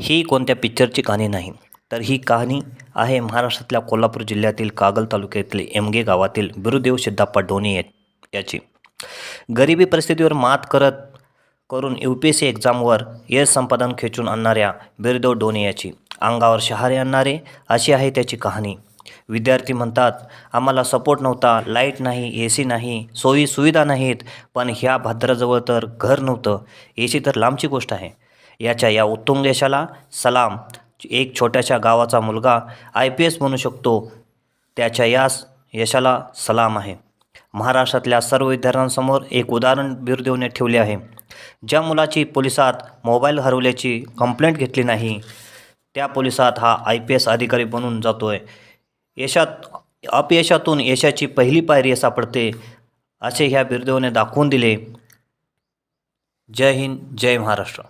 ही कोणत्या पिक्चरची कहाणी नाही, तर ही कहाणी आहे महाराष्ट्रातल्या कोल्हापूर जिल्ह्यातील कागल तालुक्यातील एमगे गावातील बिरुदेव सिद्धप्पा ढोणे याची. गरिबी परिस्थितीवर मात करून UPSC एक्झामवर यश संपादन खेचून आणणाऱ्या बिरुदेव ढोणे याची. अंगावर शहारे आणणारे अशी आहे त्याची कहाणी. विद्यार्थी म्हणतात, आम्हाला सपोर्ट नव्हता, लाईट नाही, AC नाही, सोयी सुविधा नाहीत, पण ह्या भाद्राजवळ तर घर नव्हतं, AC तर लांबची गोष्ट आहे. याच्या या उत्तुंग यशाला सलाम. एक छोट्याशा गावाचा मुलगा IPS बनू शकतो, त्याच्या या यशाला सलाम आहे. महाराष्ट्रातल्या सर्व विद्यार्थ्यांसमोर एक उदाहरण बिरुदेवने ठेवले आहे. ज्या मुलाची पोलिसात मोबाईल हरवल्याची कंप्लेंट घेतली नाही, त्या पोलिसात हा IPS अधिकारी बनून जातोय. अपयशातून यशाची पहिली पायरी सापडते, असे ह्या बिरुदेवाने दाखवून दिले. जय हिंद, जय महाराष्ट्र.